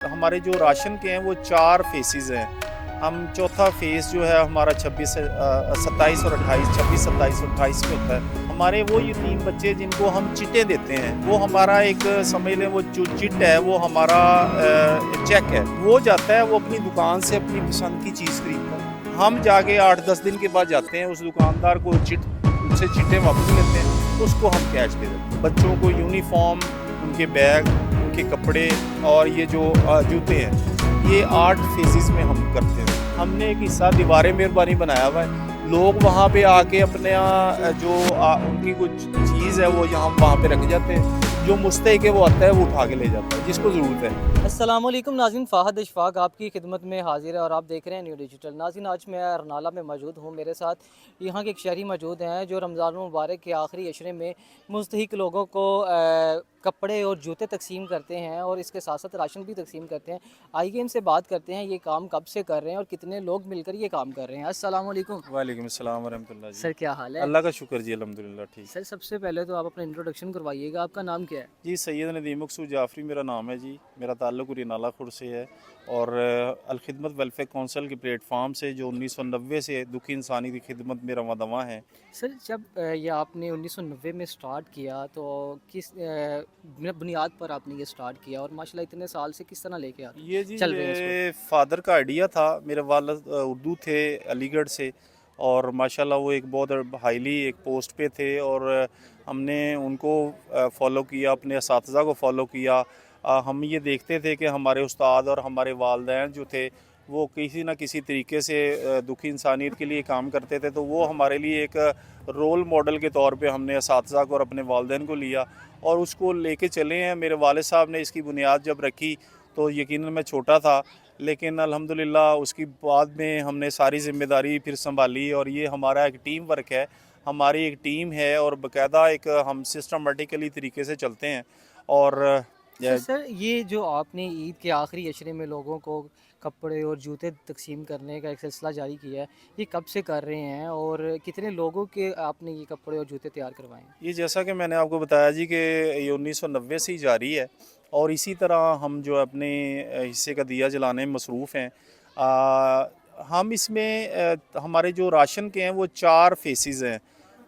हमारे जो राशन के हैं वो 4 फेसेस हैं। हम चौथा फेज़ जो है हमारा 27 और 28 26, 27 और 28 में होता है। हमारे वो यतीम बच्चे जिनको हम चिट्टे देते हैं, वो हमारा एक समझ लें वो जो चिट है वो हमारा चेक है। वो जाता है, वो अपनी दुकान से अपनी पसंद की चीज़ खरीदता है। हम जाके 8-10 दिन के बाद जाते हैं, उस दुकानदार को उससे चिट्टे वापस लेते हैं, उसको हम कैश दे देते हैं। बच्चों को यूनिफ़ॉर्म, उनके बैग, उनके कपड़े और ये जो जूते हैं, ये 8 फेजेस में हम करते हैं। हमने एक हिस्सा दीवार मेहरबानी बनाया हुआ है। लोग वहाँ पे आके अपने जो उनकी कुछ चीज़ है वो यहाँ वहाँ पे रख जाते हैं। जो मुस्तहिक है वो आता है, वो उठा के ले जाता है जिसको ज़रूरत है। अस्सलामुअलैकुम नाज़रीन, फ़ाहद इशफ़ाक़ आपकी खिदमत में हाज़िर है और आप देख रहे हैं न्यू डिजिटल। नाज़रीन, आज मैं अरनाला में मौजूद हूँ। मेरे साथ यहाँ के एक शहरी मौजूद हैं जो रमज़ान मुबारक के आखिरी अशरे में मुस्तहिक लोगों को कपड़े और जूते तकसीम करते हैं और इसके साथ साथ राशन भी तकसीम करते हैं। आइए इनसे बात करते हैं, ये काम कब से कर रहे हैं और कितने लोग मिलकर ये काम कर रहे हैं। अस्सलामुअलैकुम वालेकुम अस्सलाम वरहमतुल्लाह जी। सर, क्या हाल है? अल्लाह का शुक्र जी, अल्हम्दुलिल्लाह ठीक। सर, सबसे पहले तो आप अपना इंट्रोडक्शन करवाइएगा, आपका नाम क्या है? जी, सैयद नदीम मकसूद जाफ़री मेरा नाम है जी। मेरा ताल्लुक़ उरीनाला खुर्द से है और अल-खिदमत वेलफेयर काउंसिल के प्लेटफार्म से जो 1990 से दुखी इंसानी की खिदमत में रवां-दवां है। सर, जब ये आपने 1990 में स्टार्ट किया तो किस बुनियाद पर आपने ये स्टार्ट किया और माशाल्लाह इतने साल से किस तरह लेके आ ये जी चल रहे हैं इसको? मेरे फ़ादर का आइडिया था। मेरे वालिद उर्दू थे अलीगढ़ से और माशाल्लाह वो एक बहुत हाईली एक पोस्ट पे थे और हमने उनको फ़ॉलो किया, अपने असातिज़ा को फ़ॉलो किया। हम ये देखते थे कि हमारे उस्ताद और हमारे वालिदैन जो थे वो किसी न किसी तरीके से दुखी इंसानियत के लिए काम करते थे, तो वो हमारे लिए एक रोल मॉडल के तौर पे हमने असातिज़ा को और अपने वालिदैन को लिया और उसको लेके चले हैं। मेरे वालिद साहब ने इसकी बुनियाद जब रखी तो यकीनन मैं छोटा था, लेकिन अल्हम्दुलिल्लाह उसकी बाद में हमने सारी ज़िम्मेदारी फिर सँभाली और ये हमारा एक टीम वर्क है। हमारी एक टीम है और बाकायदा एक हम सिस्टमेटिकली तरीके से चलते हैं और अच्छा सर, ये जो आपने ईद के आखिरी अशरे में लोगों को कपड़े और जूते तकसीम करने का एक सिलसिला जारी किया है, ये कब से कर रहे हैं और कितने लोगों के आपने ये कपड़े और जूते तैयार करवाए हैं? ये जैसा कि मैंने आपको बताया जी कि ये 1990 से ही जारी है और इसी तरह हम जो अपने हिस्से का दिया जलाने में मसरूफ़ हैं। हम इसमें हमारे जो राशन के हैं वो 4 फेसेस हैं।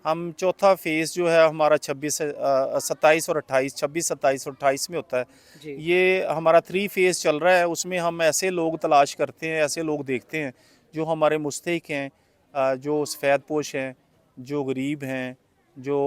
हम चौथा फेज़ जो है हमारा 27 और 28 26, 27 और 28 में होता है। जी। ये हमारा 3 फेज़ चल रहा है, उसमें हम ऐसे लोग तलाश करते हैं, ऐसे लोग देखते हैं जो हमारे मुस्तहिक हैं, जो सफ़ेद पोश हैं, जो गरीब हैं, जो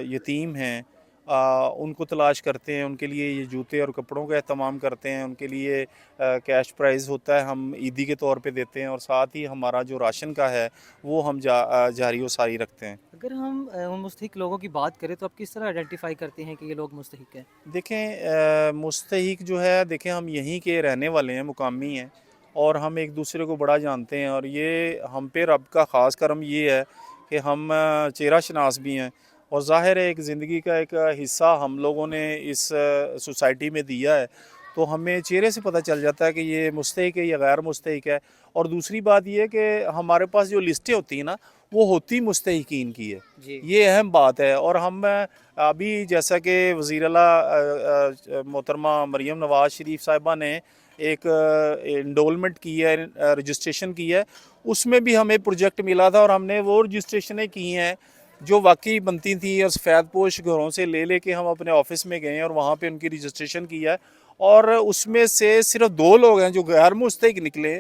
यतीम हैं, उनको तलाश करते हैं। उनके लिए ये जूते और कपड़ों का एहतमाम करते हैं। उनके लिए कैश प्राइज़ होता है, हम ईदी के तौर पे देते हैं और साथ ही हमारा जो राशन का है वो हम जारी व सारी रखते हैं। अगर हम उन मुस्तहिक लोगों की बात करें तो आप किस तरह आइडेंटिफ़ाई करते हैं कि ये लोग मुस्तहिक हैं? देखें मुस्तहिक जो है, देखें हम यहीं के रहने वाले हैं, मुकामी हैं और हम एक दूसरे को बड़ा जानते हैं और ये हम पे रब का ख़ास करम ये है कि हम चेहरा शनास भी हैं और ज़ाहिर है एक ज़िंदगी का एक हिस्सा हम लोगों ने इस सोसाइटी में दिया है, तो हमें चेहरे से पता चल जाता है कि ये मुस्तहिक है या गैर मुस्तहिक है। और दूसरी बात ये है कि हमारे पास जो लिस्टें होती हैं ना, वो होती मुस्तहिकीन की है, जी। ये अहम बात है। और हम अभी जैसा कि वज़ीर आला मोहतरमा मरीम नवाज़ शरीफ साहिबा ने एक एनरोलमेंट की है, रजिस्ट्रेशन की है, उसमें भी हमें प्रोजेक्ट मिला था और हमने वो रजिस्ट्रेशनें की हैं जो वाकई बनती थी और सफ़ेद पोश घरों से लेके हम अपने ऑफिस में गए और वहाँ पे उनकी रजिस्ट्रेशन की है और उसमें से सिर्फ 2 लोग हैं जो गैर मुस्तहिक निकले।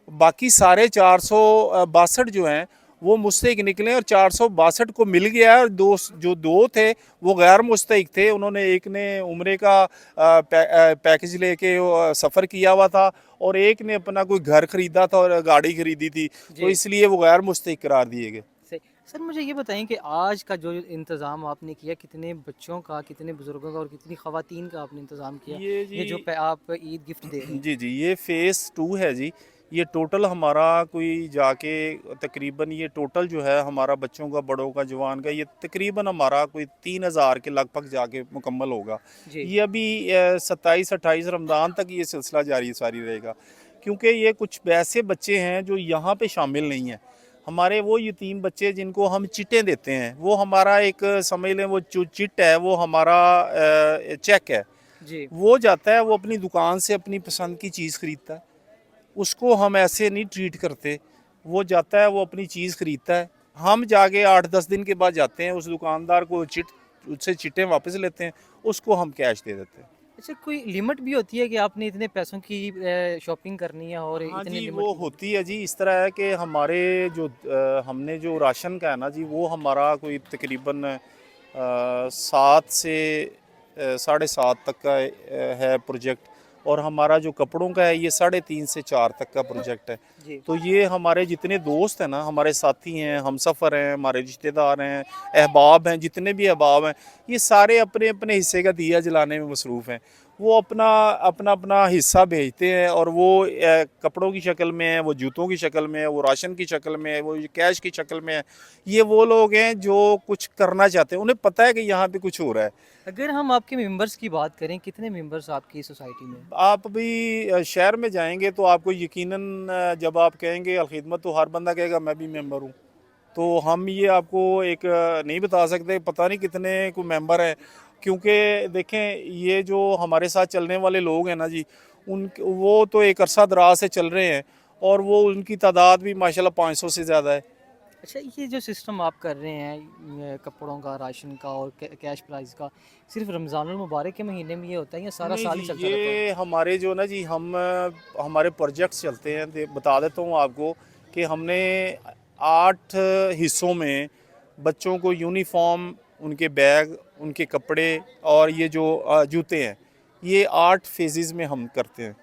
बाकी सारे 462 जो हैं वो मुस्तहिक निकले और 462 को मिल गया है और दो थे वो गैर मुस्तहिक थे। उन्होंने एक ने उम्रे का पैकेज लेके सफ़र किया हुआ था और एक ने अपना कोई घर ख़रीदा था और गाड़ी ख़रीदी थी, तो जी। इसलिए वो गैर मुस्तहिक करार दिए गए। सही। सर, मुझे ये बताएँ कि आज का जो इंतज़ाम आपने किया, कितने बच्चों का, कितने बुज़ुर्गों का और कितनी ख़वातीन का आपने इंतज़ाम किया, ये ये जी जो पे आप ईद गिफ्ट दे रहे हैं? जी, जी, ये फ़ेज़ 2 है जी। ये टोटल हमारा कोई जाके तकरीबन ये टोटल जो है हमारा बच्चों का, बड़ों का, जवान का, ये तकरीबन हमारा कोई 3000 के लगभग जाके मुकम्मल होगा। जी। ये अभी 27-28 रमज़ान तक ये सिलसिला जारी सारी रहेगा, क्योंकि ये कुछ ऐसे बच्चे हैं जो यहाँ पे शामिल नहीं हैं। हमारे वो यतीम बच्चे जिनको हम चिट्टें देते हैं, वो हमारा एक समझ लें वो जो चिट है वो हमारा चेक है। जी। वो जाता है, वो अपनी दुकान से अपनी पसंद की चीज़ खरीदता है, उसको हम ऐसे नहीं ट्रीट करते। वो जाता है, वो अपनी चीज़ खरीदता है, हम जाके 8-10 दिन के बाद जाते हैं, उस दुकानदार को उससे चिट्टे वापस लेते हैं, उसको हम कैश दे देते हैं। अच्छा, कोई लिमिट भी होती है कि आपने इतने पैसों की शॉपिंग करनी है और हाँ इतने जी, लिमिट वो की? होती है जी। इस तरह है कि हमारे जो हमने जो राशन का है ना जी, वो हमारा कोई तकरीबन 7 से साढ़े 7 तक का है प्रोजेक्ट। और हमारा जो कपड़ों का है ये 3.5 से 4 तक का प्रोजेक्ट है। जी। तो ये हमारे जितने दोस्त हैं ना, हमारे साथी हैं, हमसफ़र हैं, हमारे रिश्तेदार हैं, अहबाब हैं, जितने भी अहबाब हैं, ये सारे अपने अपने हिस्से का दिया जलाने में मसरूफ़ हैं। वो अपना अपना अपना हिस्सा भेजते हैं, और वो कपड़ों की शक्ल में है, वो जूतों की शक्ल में है, वो राशन की शक्ल में है, वो कैश की शक्ल में है। ये वो लोग हैं जो कुछ करना चाहते हैं, उन्हें पता है कि यहाँ पे कुछ हो रहा है। अगर हम आपके मेंबर्स की बात करें, कितने मेंबर्स आपकी सोसाइटी में हैं? आप अभी शहर में जाएंगे तो आपको यकीनन जब आप कहेंगे अलखिदमत, तो हर बंदा कहेगा मैं भी मेंबर हूँ। तो हम ये आपको एक नहीं बता सकते, पता नहीं कितने को मेंबर हैं, क्योंकि देखें ये जो हमारे साथ चलने वाले लोग हैं ना जी, उन वो तो एक अरसा दराज से चल रहे हैं, और वो उनकी तादाद भी माशाल्लाह 500 से ज़्यादा है। अच्छा, ये जो सिस्टम आप कर रहे हैं कपड़ों का, राशन का और कैश प्राइस का, सिर्फ रमज़ानुल मुबारक के महीने में ये होता है या सारा नहीं साल जी, ही चलता रहता है? ये हमारे जो ना जी, हमारे प्रोजेक्ट्स चलते हैं, बता देता हूँ आपको कि हमने 8 हिस्सों में बच्चों को यूनिफॉर्म, उनके बैग, उनके कपड़े, और ये जो जूते हैं, ये 8 फेजेस में हम करते हैं।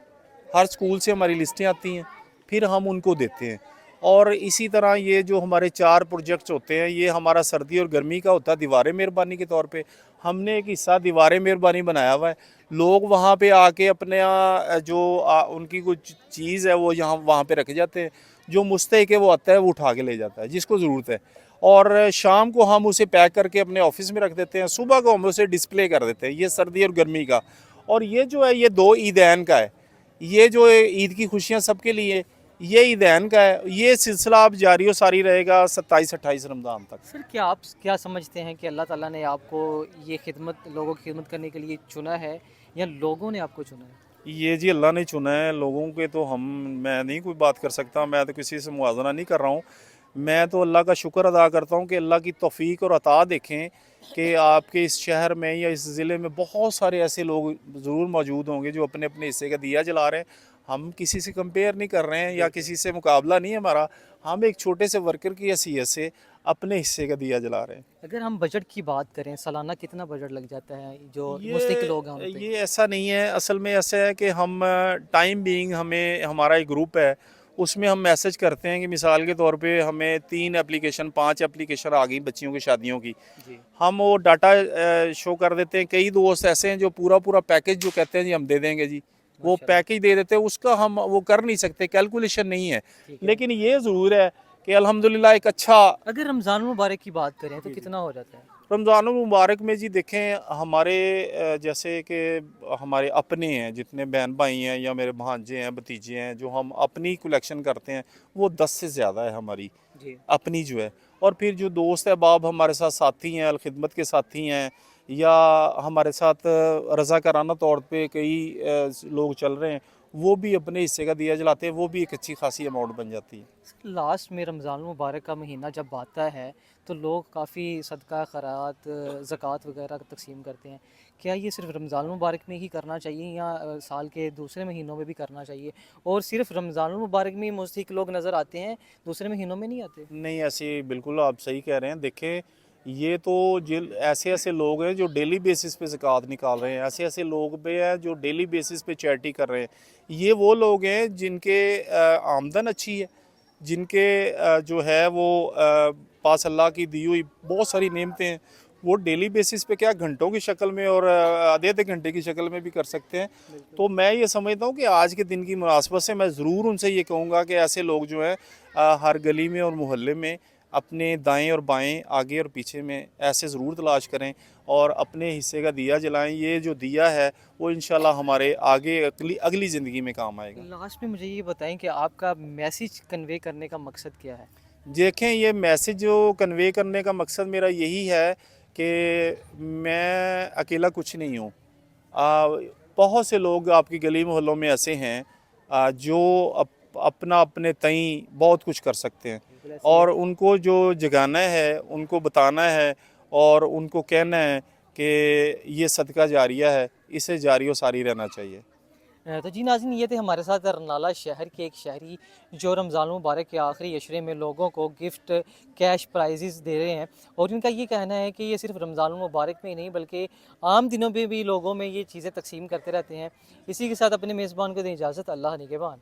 हर स्कूल से हमारी लिस्टें आती हैं, फिर हम उनको देते हैं। और इसी तरह ये जो हमारे 4 प्रोजेक्ट्स होते हैं, ये हमारा सर्दी और गर्मी का होता है दीवार मेहरबानी के तौर पे। हमने एक हिस्सा दीवार मेहरबानी बनाया हुआ है। लोग वहाँ पे आके अपने जो उनकी कुछ चीज़ है वो यहाँ वहाँ पे रख जाते हैं। जो मुस्तहिक है वो आता है, वो उठा के ले जाता है जिसको ज़रूरत है। और शाम को हम उसे पैक करके अपने ऑफिस में रख देते हैं, सुबह को हम उसे डिस्प्ले कर देते हैं। ये सर्दी और गर्मी का। और ये जो है, ये 2 ईदैन का है। ये जो ईद की खुशियाँ सबके लिए, ये ईदैन का है। ये सिलसिला अब जारी व सारी रहेगा 27-28 रमज़ान तक। सर, क्या आप क्या समझते हैं कि अल्लाह ताला ने आपको ये खिदमत, लोगों की खिदमत करने के लिए चुना है या लोगों ने आपको चुना है? ये जी अल्लाह ने चुना है। लोगों के तो मैं नहीं कोई बात कर सकता, मैं तो किसी से मुआवजा नहीं कर रहा हूँ। मैं तो अल्लाह का शुक्र अदा करता हूँ कि अल्लाह की तौफीक और अता देखें कि आपके इस शहर में या इस ज़िले में बहुत सारे ऐसे लोग ज़रूर मौजूद होंगे जो अपने अपने हिस्से का दिया जला रहे हैं। हम किसी से कंपेयर नहीं कर रहे हैं या किसी से मुकाबला नहीं है हमारा। हम एक छोटे से वर्कर की हैसियत से अपने हिस्से का दिया जला रहे हैं। अगर हम बजट की बात करें, सालाना कितना बजट लग जाता है जो मुस्तहिक लोग हैं उन पे? ये ऐसा नहीं है। असल में ऐसा है कि हम टाइम बीइंग, हमें हमारा एक ग्रुप है, उसमें हम मैसेज करते हैं कि मिसाल के तौर पे हमें 3 एप्लीकेशन 5 एप्लीकेशन आ गई बच्चियों की शादियों की। जी। हम वो डाटा शो कर देते हैं। कई दोस्त ऐसे हैं जो पूरा पूरा पैकेज जो कहते हैं जी हम दे देंगे जी, वो माशाल्लाह। पैकेज दे देते हैं। उसका हम वो कर नहीं सकते, कैलकुलेशन नहीं है। ठीक है। लेकिन ये ज़रूर है कि अल्हम्दुलिल्लाह एक अच्छा अगर रमज़ान मुबारक की बात करें तो कितना हो जाता है? रमज़ान मुबारक में जी देखें, हमारे जैसे कि हमारे अपने हैं, जितने बहन भाई हैं या मेरे भांजे हैं, भतीजे हैं, जो हम अपनी कलेक्शन करते हैं, वो 10 से ज़्यादा है हमारी जी। अपनी जो है। और फिर जो दोस्त अहबाब हमारे साथ साथी हैं, अलखिदमत के साथी हैं, या हमारे साथ रज़ाकाराना तौर पे कई लोग चल रहे हैं, वो भी अपने हिस्से का दिया जलाते हैं। वो भी एक अच्छी खासी अमाउंट बन जाती है। लास्ट में रमज़ान मुबारक का महीना जब आता है तो लोग काफ़ी सदका खैरात, ज़कात वगैरह तकसीम करते हैं। क्या ये सिर्फ रमज़ान मुबारक में ही करना चाहिए या साल के दूसरे महीनों में भी करना चाहिए? और सिर्फ रमज़ान मुबारक में ही मुस्तहिक लोग नज़र आते हैं, दूसरे महीनों में नहीं आते? नहीं, ऐसे बिल्कुल आप सही कह रहे हैं। देखें, ये तो जिल ऐसे ऐसे लोग हैं जो डेली बेसिस पे ज़कात निकाल रहे हैं, ऐसे ऐसे लोग भी हैं जो डेली बेसिस पे चैरिटी कर रहे हैं। ये वो लोग हैं जिनके आमदन अच्छी है, जिनके जो है वो पास अल्लाह की दी हुई बहुत सारी नेमतें हैं। वो डेली बेसिस पे क्या घंटों की शक्ल में और आधे आधे घंटे की शक्ल में भी कर सकते हैं। तो मैं ये समझता हूँ कि आज के दिन की मुनासबत से मैं ज़रूर उनसे ये कहूँगा कि ऐसे लोग जो हैं हर गली में और मोहल्ले में अपने दाएं और बाएं, आगे और पीछे में ऐसे ज़रूर तलाश करें और अपने हिस्से का दिया जलाएं। ये जो दिया है वो इंशाल्लाह हमारे आगे अगली ज़िंदगी में काम आएगा। लास्ट में मुझे ये बताएं कि आपका मैसेज कन्वे करने का मकसद क्या है? देखें, ये मैसेज जो कन्वे करने का मकसद मेरा यही है कि मैं अकेला कुछ नहीं हूँ। बहुत से लोग आपकी गली मोहल्लों में ऐसे हैं जो अपना अपने तई बहुत कुछ कर सकते हैं और उनको जो जगाना है, उनको बताना है और उनको कहना है कि ये सदका जारिया है, इसे जारी व सारी रहना चाहिए। तो जी नाज़रीन, ये थे हमारे साथ रनाला शहर के एक शहरी जो रमज़ान मुबारक के आखिरी अशरे में लोगों को गिफ्ट कैश प्राइजेस दे रहे हैं और इनका ये कहना है कि ये सिर्फ रमज़ान मुबारक में ही नहीं बल्कि आम दिनों में भी लोगों में ये चीज़ें तकसीम करते रहते हैं। इसी के साथ अपने मेज़बान को दें इजाज़त। अल्लाह निगहबान।